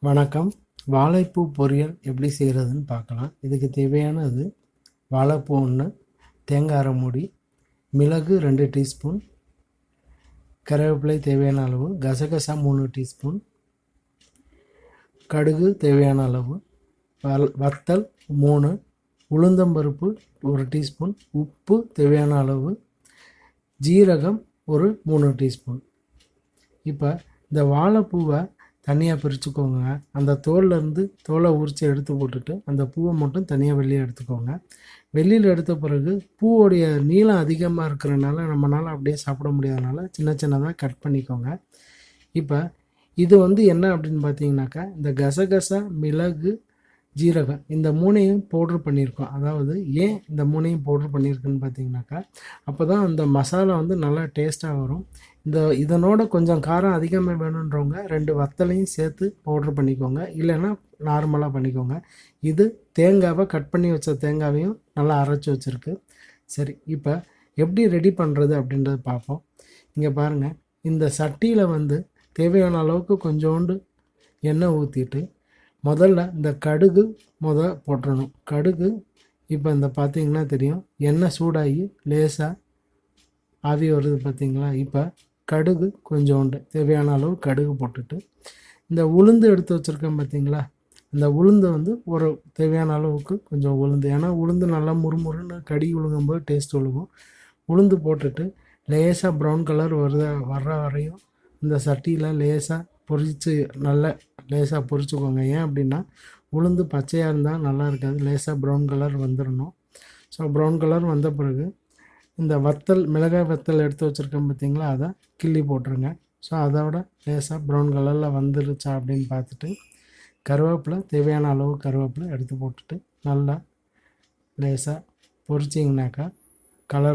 வணக்கம். வாழைப்பூ பொரியல் எப்படி செய்கிறதுன்னு பார்க்கலாம். இதுக்கு தேவையானது வாழைப்பூ 1, தேங்காய் அரை மூடி, மிளகு 2 டீஸ்பூன், கருவேப்பிலை தேவையான அளவு, கசகசா 3 டீஸ்பூன், கடுகு தேவையான அளவு, வத்தல் 3, உளுந்தம்பருப்பு 1 டீஸ்பூன், உப்பு தேவையான அளவு, ஜீரகம் ஒரு 3 டீஸ்பூன். இப்போ இந்த வாழைப்பூவை தனியாக பிரிச்சுக்கோங்க. அந்த தோலை உரித்து எடுத்து போட்டுட்டு அந்த பூவை மட்டும் தனியாக வெளியே எடுத்துக்கோங்க. வெளியில் எடுத்த பிறகு பூவோடைய நீளம் அதிகமாக இருக்கிறனால நம்மளால் அப்படியே சாப்பிட முடியாதனால சின்ன சின்னதாக கட் பண்ணிக்கோங்க. இப்போ இது என்ன அப்படின்னு பார்த்தீங்கன்னாக்கா, இந்த கசகசா, மிளகு, ஜீரகம் இந்த 3ஐயும் பவுட்ரு பண்ணியிருக்கோம். அதாவது ஏன் இந்த 3ஐயும் பவுட்ரு பண்ணியிருக்குன்னு பார்த்தீங்கன்னாக்கா, அப்போ தான் அந்த மசாலா நல்லா டேஸ்ட்டாக வரும். இதனோட கொஞ்சம் காரம் அதிகமாக வேணுன்றவங்க 2 வத்தலையும் சேர்த்து பவுட்ரு பண்ணிக்கோங்க, இல்லைன்னா நார்மலாக பண்ணிக்கோங்க. இது தேங்காவை கட் பண்ணி வச்ச தேங்காவையும் நல்லா அரைச்சி வச்சுருக்கு. சரி, இப்போ எப்படி ரெடி பண்ணுறது அப்படின்றத பார்ப்போம். இங்கே பாருங்கள், இந்த சட்டியில் தேவையான அளவுக்கு கொஞ்சோண்டு எண்ணெய் ஊற்றிட்டு முதல்ல இந்த கடுகு போட்டுடணும். கடுகு இப்போ பார்த்தீங்கன்னா தெரியும், எண்ணெய் சூடாகி லேசாக ஆவி வருது பார்த்தீங்களா. இப்போ கடுகு கொஞ்சோண்டு தேவையான அளவு கடுகு போட்டுட்டு, இந்த உளுந்து எடுத்து வச்சுருக்கேன் பார்த்தீங்களா, அந்த உளுந்து ஒரு தேவையான அளவுக்கு கொஞ்சம் உளுந்து, ஏன்னா உளுந்து நல்லா முறுமுறுன்னு கடி உழுகும்போது டேஸ்ட் உழுகும். உளுந்து போட்டுட்டு லேசாக ப்ரௌன் கலர் வர்ற வரையும் இந்த சட்டியில் லேசாக பொரித்து நல்லா லேசாக பொரிச்சுக்கோங்க. ஏன் அப்படின்னா உளுந்து பச்சையாக இருந்தால் நல்லா இருக்காது, லேசாக ப்ரௌன் கலர் வந்துடணும். ஸோ ப்ரௌன் கலர் வந்த பிறகு இந்த மிளகாய் வத்தல் எடுத்து வச்சுருக்கேன் பார்த்தீங்களா, அதை கிள்ளி போட்டுருங்க. ஸோ அதோட லேசாக ப்ரௌன் கலரில் வந்துருச்சா அப்படின்னு பார்த்துட்டு கருவேப்பிலை தேவையான அளவு கருவேப்பிலை எடுத்து போட்டுட்டு நல்லா லேசாக பொரிச்சிங்கனாக்கா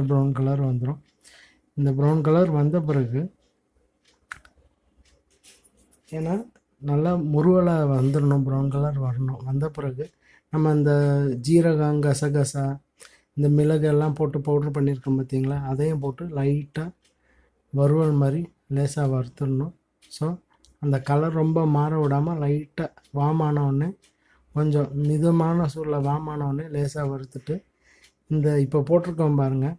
ப்ரௌன் கலர் வந்துடும். இந்த ப்ரௌன் கலர் வந்த பிறகு, ஏன்னா நல்லா முருவலாக வந்துடணும், ப்ரௌன் கலர் வரணும். வந்த பிறகு நம்ம இந்த ஜீரகம், கசகசா, இந்த மிளகு எல்லாம் போட்டு பவுட்ரு பண்ணியிருக்கோம் பார்த்தீங்களா, அதையும் போட்டு லைட்டாக வறுவல் மாதிரி லேசாக வறுத்துடணும். ஸோ அந்த கலர் ரொம்ப மாற விடாமல் லைட்டாக வாமானவுடனே, கொஞ்சம் மிதமான சூடில் வாமானவுடனே லேசாக வறுத்துட்டு, இப்போ போட்டிருக்கோம் பாருங்கள்,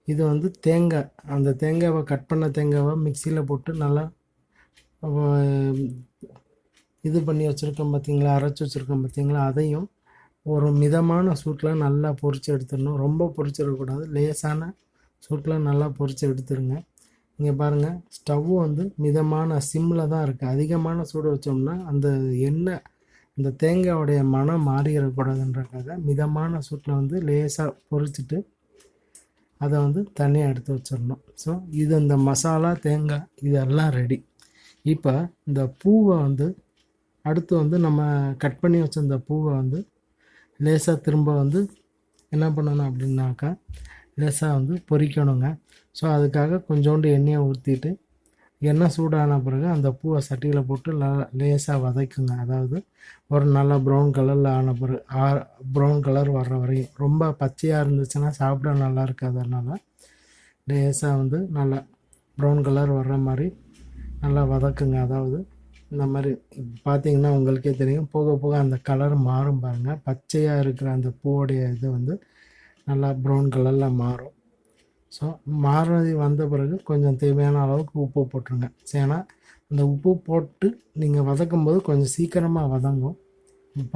இது தேங்காய், அந்த தேங்காவை கட் பண்ண தேங்காவை மிக்சியில் போட்டு நல்லா இது பண்ணி வச்சுருக்கோம் பார்த்தீங்களா, அரைச்சி வச்சுருக்கோம் பார்த்தீங்களா, அதையும் ஒரு மிதமான சூட்டில் நல்லா பொரித்து எடுத்துடணும். ரொம்ப பொரிச்சிடக்கூடாது, லேசான சூட்டில் நல்லா பொரித்து எடுத்துருங்க. இங்கே பாருங்கள், ஸ்டவ்வு மிதமான சிம்மில் தான் இருக்குது. அதிகமான சூடு வச்சோம்னா அந்த எண்ணெய், இந்த தேங்காயோடைய மனம் மாறிடக்கூடாதுன்றக்காக மிதமான சூட்டில் லேசாக பொரிச்சிட்டு அதை தனியாக எடுத்து வச்சிடணும். ஸோ இது இந்த மசாலா, தேங்காய் இதெல்லாம் ரெடி. இப்போ இந்த பூவை அடுத்து நம்ம கட் பண்ணி வச்ச இந்த பூவை லேசாக திரும்ப என்ன பண்ணணும் அப்படின்னாக்கா, லேசாக பொரிக்கணுங்க. ஸோ அதுக்காக கொஞ்சோண்டு எண்ணெயை ஊற்றிட்டு, எண்ணெய் சூடான பிறகு அந்த பூவை சட்டியில் போட்டு லேசாக வதக்குங்க. அதாவது ஒரு நல்லா ப்ரௌன் கலரில் ஆன பிறகு, ப்ரௌன் கலர் வர்ற வரையும். ரொம்ப பச்சையாக இருந்துச்சுன்னா சாப்பிட நல்லா இருக்காது, அதனால் லேசாக நல்லா ப்ரௌன் கலர் வர்ற மாதிரி நல்லா வதக்குங்க. அதாவது இந்த மாதிரி பார்த்திங்கன்னா உங்களுக்கே தெரியும், போக போக அந்த கலர் மாறும் பாருங்கள். பச்சையாக இருக்கிற அந்த பூவோடைய இது நல்லா ப்ரௌன் கலரில் மாறும். ஸோ மாறுறது வந்த பிறகு கொஞ்சம் தேவையான அளவுக்கு உப்பு போட்டுருங்க. ஏன்னா அந்த உப்பு போட்டு நீங்கள் வதக்கும்போது கொஞ்சம் சீக்கிரமாக வதங்கும்.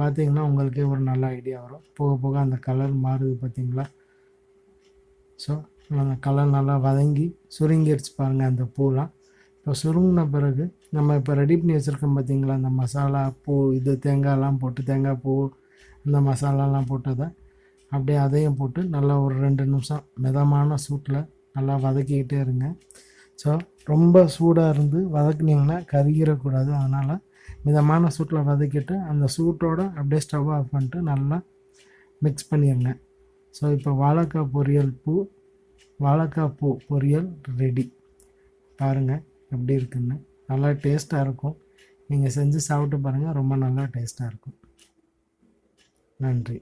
பார்த்திங்கன்னா உங்களுக்கே ஒரு நல்ல ஐடியா வரும். போக போக அந்த கலர் மாறுது பார்த்திங்களா. ஸோ அந்த கலர் நல்லா வதங்கி சுருங்கிடுச்சு பாருங்கள் அந்த பூலாம். இப்போ சுருங்கின பிறகு நம்ம இப்போ ரெடி பண்ணி வச்சுருக்கோம் பார்த்திங்களா, அந்த மசாலா பூ, தேங்காயெல்லாம் போட்டு, தேங்காய் பூ, அந்த மசாலாலாம் போட்டதை அப்படியே அதையும் போட்டு நல்லா ஒரு 2 நிமிஷம் மிதமான சூட்டில் நல்லா வதக்கிக்கிட்டே இருங்க. ஸோ ரொம்ப சூடாக இருந்து வதக்குனிங்கன்னா கருகிடக்கூடாது, அதனால் மிதமான சூட்டில் வதக்கிட்டு அந்த சூட்டோடு அப்படியே ஸ்டவ் ஆஃப் பண்ணிட்டு நல்லா மிக்ஸ் பண்ணிடுங்க. ஸோ இப்போ வாழைக்காய் பூ பொரியல் ரெடி. பாருங்கள் எப்படி இருக்குன்னு. நல்லா டேஸ்ட்டாக இருக்கும். நீங்கள் செஞ்சு சாப்பிட்டு பாருங்கள், ரொம்ப நல்லா டேஸ்ட்டாக இருக்கும். நன்றி.